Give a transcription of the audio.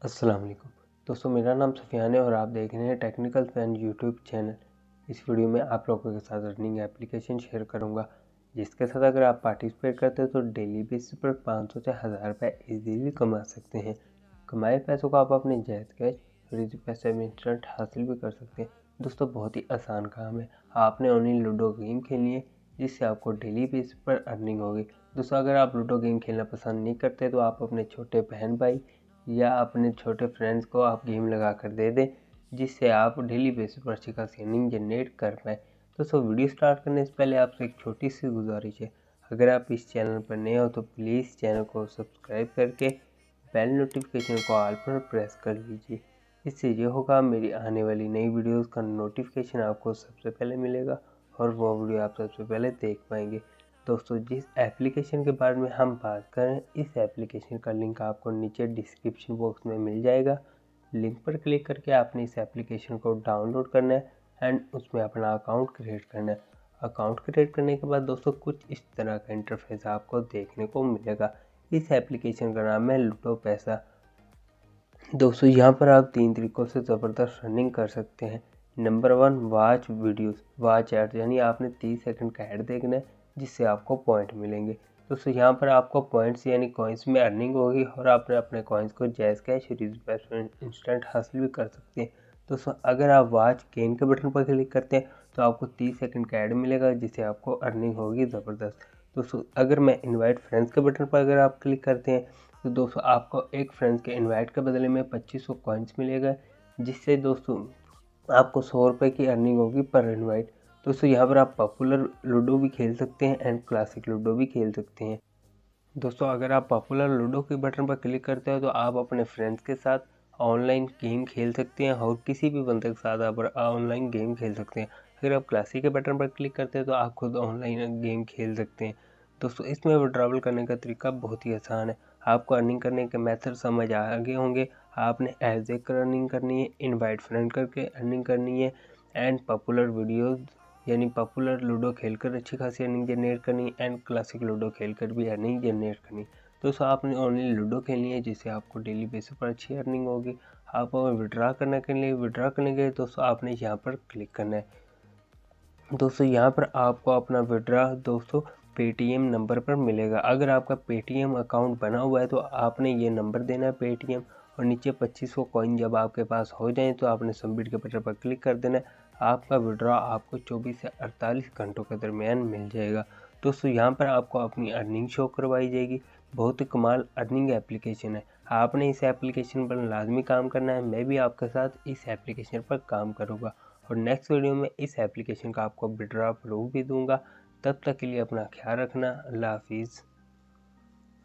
अस्सलाम वालेकुम दोस्तों, मेरा नाम सुफियान है और आप देख रहे हैं टेक्निकल फैन यूट्यूब चैनल। इस वीडियो में आप लोगों के साथ अर्निंग एप्लीकेशन शेयर करूंगा, जिसके साथ अगर आप पार्टिसिपेट करते हैं तो डेली बेसिस पर 500 से 1000 रुपये ईजीली कमा सकते हैं। कमाए पैसों को आप अपने जायज़ कैश और इसी पैसे में इंस्टेंट हासिल भी कर सकते हैं। दोस्तों, बहुत ही आसान काम है। आपने ओनली लूडो गेम खेलनी है, जिससे आपको डेली बेसिस पर अर्निंग होगी। दोस्तों, अगर आप लूडो गेम खेलना पसंद नहीं करते तो आप अपने छोटे बहन भाई या अपने छोटे फ्रेंड्स को आप गेम लगा कर दे दें, जिससे आप डेली बेसिस पर अच्छी खासी अर्निंग जनरेट कर पाएँ। दोस्तों, वीडियो स्टार्ट करने से पहले आपसे एक छोटी सी गुजारिश है, अगर आप इस चैनल पर नए हो तो प्लीज़ चैनल को सब्सक्राइब करके बेल नोटिफिकेशन को ऑल पर प्रेस कर लीजिए। इससे ये होगा मेरी आने वाली नई वीडियोस का नोटिफिकेशन आपको सबसे पहले मिलेगा और वो वीडियो आप सबसे पहले देख पाएंगे। दोस्तों, जिस एप्लीकेशन के बारे में हम बात करें, इस एप्लीकेशन का लिंक आपको नीचे डिस्क्रिप्शन बॉक्स में मिल जाएगा। लिंक पर क्लिक करके आपने इस एप्लीकेशन को डाउनलोड करना है एंड उसमें अपना अकाउंट क्रिएट करना है। अकाउंट क्रिएट करने के बाद दोस्तों कुछ इस तरह का इंटरफेस आपको देखने को मिलेगा। इस एप्लीकेशन का नाम है लूडो पैसा। दोस्तों, यहाँ पर आप 3 तरीक़ों से ज़बरदस्त रनिंग कर सकते हैं। Number 1, watch videos, watch ads, यानी आपने 30 सेकंड का ऐड देखना है जिससे आपको पॉइंट मिलेंगे। दोस्तों, यहाँ पर आपको पॉइंट्स यानी कॉइन्स में अर्निंग होगी और आप अपने कॉइन्स को जैज़ कैश इंस्टेंट हासिल भी कर सकते हैं। दोस्तों, अगर आप वॉच गेम के बटन पर क्लिक करते हैं तो आपको 30 सेकंड का ऐड मिलेगा जिससे आपको अर्निंग होगी ज़बरदस्त। दोस्तों, अगर मैं इनवाइट फ्रेंड्स के बटन पर अगर आप क्लिक करते हैं तो दोस्तों आपको एक फ्रेंड्स के इनवाइट के बदले में 2500 कॉइन्स मिलेगा, जिससे दोस्तों आपको 100 रुपये की अर्निंग होगी पर इनवाइट। दोस्तों, यहाँ पर आप पॉपुलर लूडो भी खेल सकते हैं एंड क्लासिक लूडो भी खेल सकते हैं। दोस्तों, अगर आप पॉपुलर लूडो के बटन पर क्लिक करते हैं तो आप अपने फ्रेंड्स के साथ ऑनलाइन गेम खेल सकते हैं और किसी भी बंदे के साथ आप ऑनलाइन गेम खेल सकते हैं। अगर आप क्लासिक के बटन पर क्लिक करते हैं तो आप खुद ऑनलाइन गेम खेल सकते हैं। दोस्तों, इसमें विड्रॉवल करने का तरीका बहुत ही आसान है। आपको अर्निंग करने के मेथड समझ आ गए होंगे। आपने एज ए कर अर्निंग करनी है, इनवाइट फ्रेंड करके अर्निंग करनी है एंड पॉपुलर वीडियोज़ यानी पॉपुलर लूडो खेलकर अच्छी खासी अर्निंग जनरेट करनी एंड क्लासिक लूडो खेलकर भी अर्निंग जनरेट करनी। दोस्तों, आपने ओनली लूडो खेलनी है जिससे आपको डेली बेसिस पर अच्छी अर्निंग होगी। आप विड्रा करने के लिए दोस्तों आपने यहाँ पर क्लिक करना है। दोस्तों, यहाँ पर आपको अपना विड्रा दोस्तों पेटीएम नंबर पर मिलेगा। अगर आपका पेटीएम अकाउंट बना हुआ है तो आपने ये नंबर देना है पेटीएम, और नीचे 2500 कॉइन जब आपके पास हो जाए तो आपने सबमिट के बटन पर क्लिक कर देना है। आपका विड्रॉ आपको 24 से 48 घंटों के दरमियान मिल जाएगा। दोस्तों, यहाँ पर आपको अपनी अर्निंग शो करवाई जाएगी। बहुत ही कमाल अर्निंग एप्लीकेशन है। आपने इस एप्लीकेशन पर लाजमी काम करना है। मैं भी आपके साथ इस एप्लीकेशन पर काम करूँगा और नेक्स्ट वीडियो में इस एप्लीकेशन का आपको विड्रॉ प्रूफ भी दूंगा। तब तक के लिए अपना ख्याल रखना। अल्लाह हाफिज़।